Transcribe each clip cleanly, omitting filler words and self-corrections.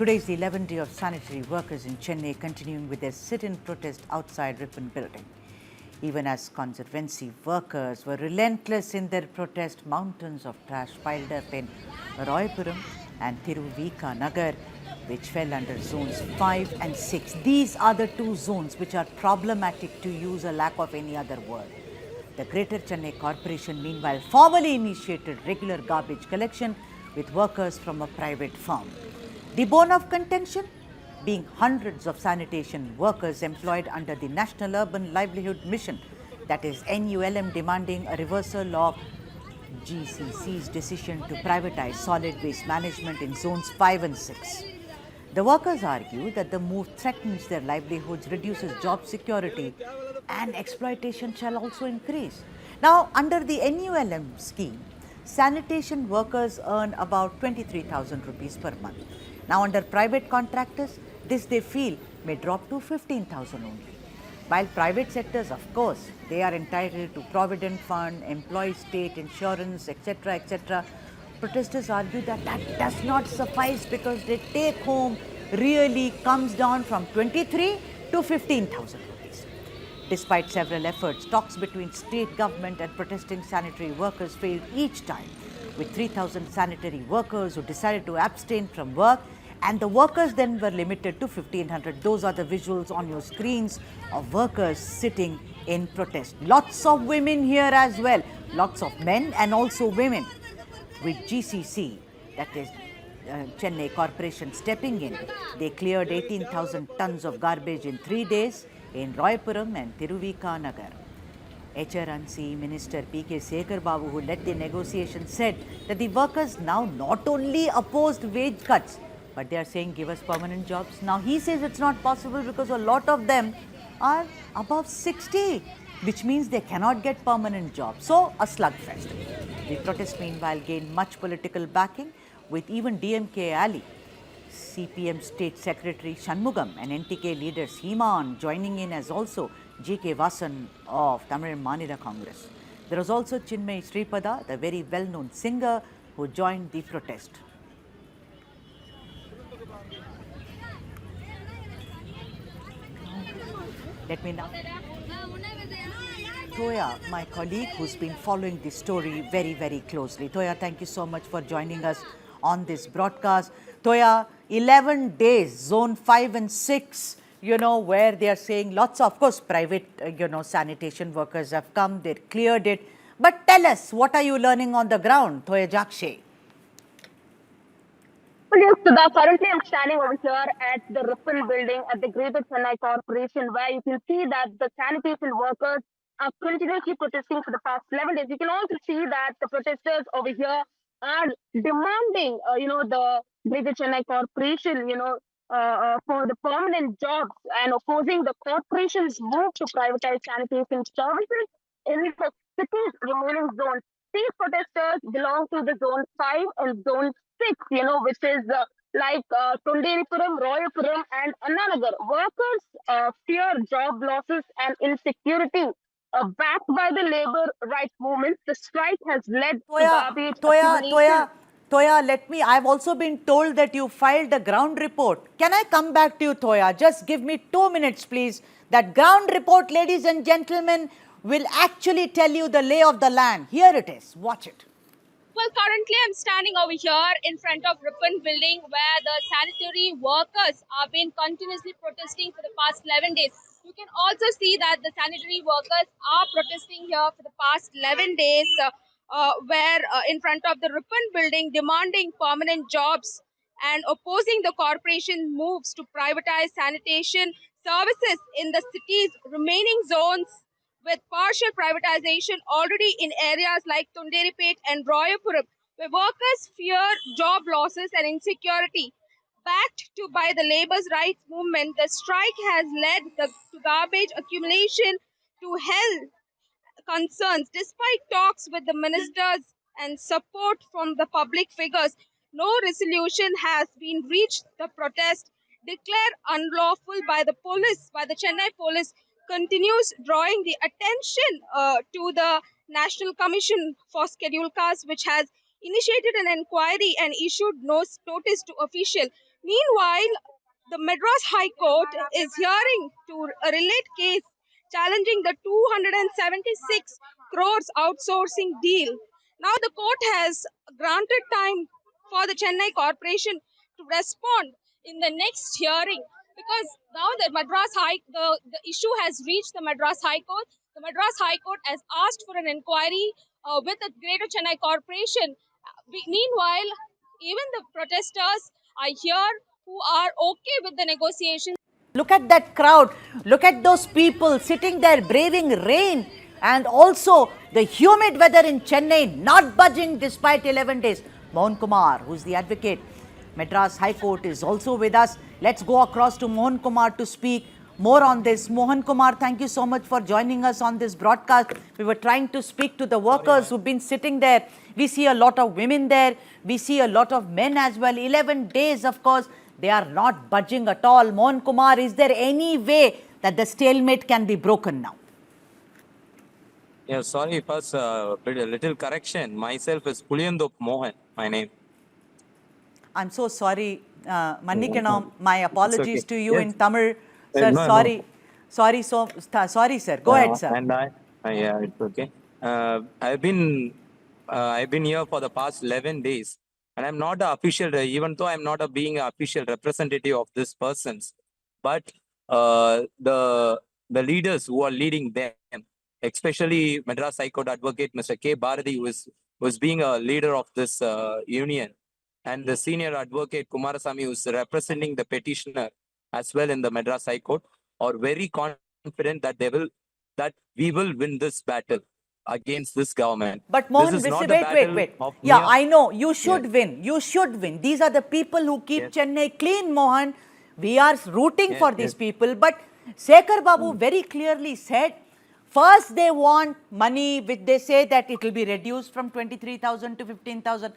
Today is the 11th day of sanitary workers in Chennai continuing with their sit-in protest outside Ripon building. Even as conservancy workers were relentless in their protest, mountains of trash piled up in Royapuram and Tiruvika Nagar, which fell under zones 5 and 6. These are the two zones which are problematic, to use a lack of any other word. The Greater Chennai Corporation, meanwhile, formally initiated regular garbage collection with workers from a private firm. The bone of contention being hundreds of sanitation workers employed under the National Urban Livelihood Mission, that is NULM, demanding a reversal of GCC's decision to privatize solid waste management in zones 5 and 6. The workers argue that the move threatens their livelihoods, reduces job security, and exploitation shall also increase. Now, under the NULM scheme, sanitation workers earn about 23,000 rupees per month. Now, under private contractors, this they feel may drop to 15,000 only. While private sectors, of course, they are entitled to Provident Fund, employee state insurance, etc., etc., protesters argue that that does not suffice because their take home really comes down from 23 to 15,000 rupees. Despite several efforts, talks between state government and protesting sanitary workers failed each time, with 3,000 sanitary workers who decided to abstain from work, and the workers then were limited to 1,500. Those are the visuals on your screens of workers sitting in protest. Lots of women here as well, lots of men and also women. With GCC, that is Chennai Corporation, stepping in, they cleared 18,000 tons of garbage in 3 days in Royapuram and Tiruvika Nagar. HRNC Minister P.K. Sekhar Babu, who led the negotiation, said that the workers now not only opposed wage cuts, but they are saying give us permanent jobs. Now he says it's not possible because a lot of them are above 60, which means they cannot get permanent jobs. So a slugfest. The protest meanwhile gained much political backing, with even DMK ally, CPM State Secretary Shanmugam and NTK leader Seeman joining in, as also G.K. Vasan of Tamil Manila Congress. There was also Chinmay Sripada, the very well-known singer, who joined the protest. Let me now Toya, my colleague, who's been following this story very, very closely. Toya, thank you so much for joining us on this broadcast. Toya, 11 days, zone 5 and 6, where they are saying lots of course, private, sanitation workers have come, they cleared it. But tell us, what are you learning on the ground, Toya Jakshe? Well, yes, Sudha, currently I'm standing over here at the Ripple building at the Greater Chennai Corporation, where you can see that the sanitation workers are continuously protesting for the past 11 days. You can also see that the protesters over here are demanding, the Greater Chennai Corporation, for the permanent jobs, and opposing the corporation's move to privatize sanitation services in the city's remaining zones. These protesters belong to the zone 5 and zone 6, which is Tunderipuram, Royapuram, and Annanagar. Workers fear job losses and insecurity. Backed by the labor rights movement, the strike has led to garbage accumulation. Toya, I've also been told that you filed a ground report. Can I come back to you, Toya? Just give me 2 minutes, please. That ground report, ladies and gentlemen, will actually tell you the lay of the land. Here it is. Watch it. Well, currently I'm standing over here in front of Ripon building, where the sanitary workers have been continuously protesting for the past 11 days. You can also see that the sanitary workers are protesting here for the past 11 days, where in front of the Ripon building, demanding permanent jobs and opposing the corporation moves to privatize sanitation services in the city's remaining zones, with partial privatization already in areas like Tunderipet and Royapuram, where workers fear job losses and insecurity. Backed to by the labour rights movement, the strike has led to garbage accumulation to health concerns. Despite talks with the ministers and support from the public figures, no resolution has been reached. The protest, declared unlawful by the police, by the Chennai police, continues, drawing the attention to the National Commission for Scheduled Castes, which has initiated an inquiry and issued notice to official. Meanwhile, the Madras High Court is hearing to a relate case challenging the 276 crores outsourcing deal. Now the court has granted time for the Chennai Corporation to respond in the next hearing, because now the issue has reached the Madras High Court. The Madras High Court has asked for an inquiry with the Greater Chennai Corporation. Meanwhile, even the protesters are here who are okay with the negotiations. Look at that crowd. Look at those people sitting there braving rain and also the humid weather in Chennai, not budging despite 11 days. Mohan Kumar, who's the advocate, Madras High Court, is also with us. Let's go across to Mohan Kumar to speak more on this. Mohan Kumar, thank you so much for joining us on this broadcast. We were trying to speak to the workers who've been sitting there. We see a lot of women there. We see a lot of men as well. 11 days, of course. They are not budging at all. Mohan Kumar, is there any way that the stalemate can be broken now? Yeah, sorry, first, a little correction. Myself is Puliyandop Mohan, my name. I'm so sorry. Mannikanam, my apologies okay. to you Yes. in Tamil. Sir, No, sorry. no. Sorry, sir. Go ahead, sir. And yeah, it's okay. I've been here for the past 11 days, and I'm not the official, even though I'm not being an official representative of this persons, but the leaders who are leading them, especially Madras High Court Advocate Mr. K. Bharati, was being a leader of this union, and the senior advocate Kumarasamy, who's representing the petitioner as well in the Madras High Court, are very confident that we will win this battle against this government. But Mohan, this is not a wait. battle of Yeah, mere- I know. You should Yes. win. You should win. These are the people who keep Yes. Chennai clean, Mohan. We are rooting Yes, for these yes. people. But Sekhar Babu very clearly said, first they want money, which they say that it will be reduced from 23,000 to 15,000.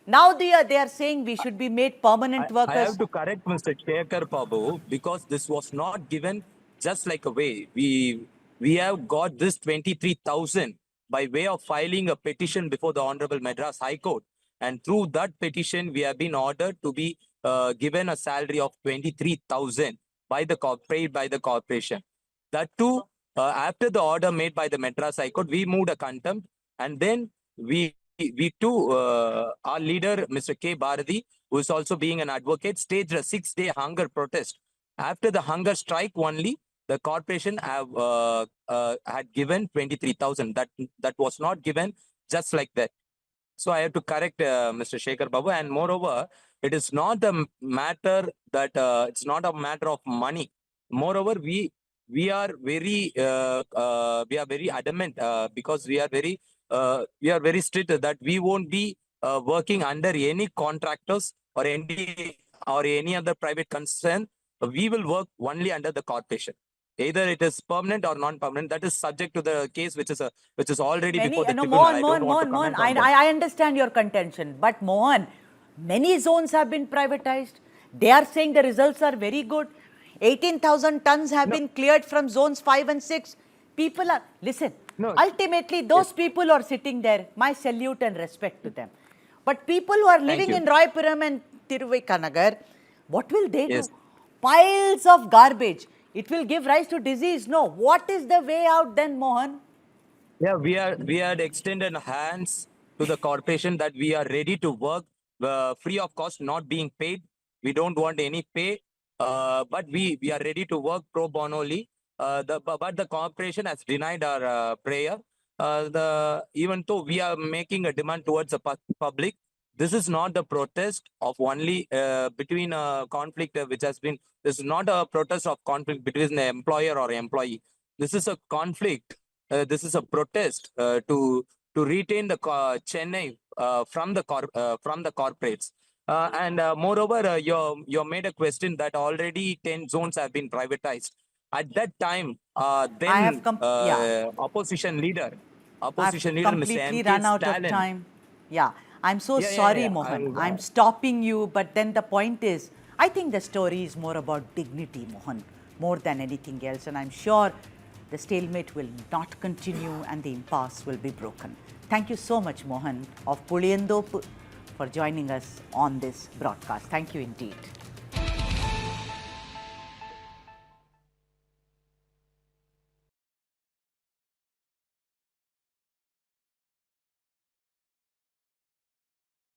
Now they are saying we should be made permanent I workers. have to correct Mr. Shekhar Babu, because this was not given just like a way. We have got this 23,000 by way of filing a petition before the Honorable Madras High Court. And through that petition, we have been ordered to be given a salary of 23,000 paid by the corporation. That too, after the order made by the Madras High Court, we moved a contempt, and then we too, our leader, Mr. K. Bharati, who is also being an advocate, staged a 6-day hunger protest. After the hunger strike only, the corporation had given 23,000. That was not given just like that. So I have to correct Mr. Shekhar Babu, and moreover, it is not a matter that it's not a matter of money. Moreover, we are very adamant because we are very strict that we won't be working under any contractors or any other private concern. We will work only under the corporation. Either it is permanent or non-permanent. That is subject to the case which is already before the tribunal. I don't want to comment on that. I understand your contention, but Mohan, many zones have been privatized. They are saying the results are very good. 18,000 tons have been cleared from zones 5 and 6. People are, listen, ultimately those people are sitting there. My salute and respect to them. But people who are living in Royapuram and Tiruvekanagar, what will they do? Piles of garbage. It will give rise to disease. No. What is the way out then, Mohan? Yeah, we had extended hands to the corporation that we are ready to work free of cost, not being paid. We don't want any pay, but we are ready to work pro bono. But the corporation has denied our prayer. Even though we are making a demand towards the public, this is not the protest of only between a conflict which has been. This is not a protest of conflict between the employer or employee. This is a conflict. This is a protest to retain the Chennai from the corporates. And moreover, you made a question that already 10 zones have been privatized. At that time, then opposition leader, I've Mr. completely M.K. run out Stalin. of time. Yeah, I'm so sorry, Mohan. I'm stopping you, but then the point is, I think the story is more about dignity, Mohan, more than anything else. And I'm sure the stalemate will not continue and the impasse will be broken. Thank you so much, Mohan of Puliyandop, for joining us on this broadcast. Thank you indeed.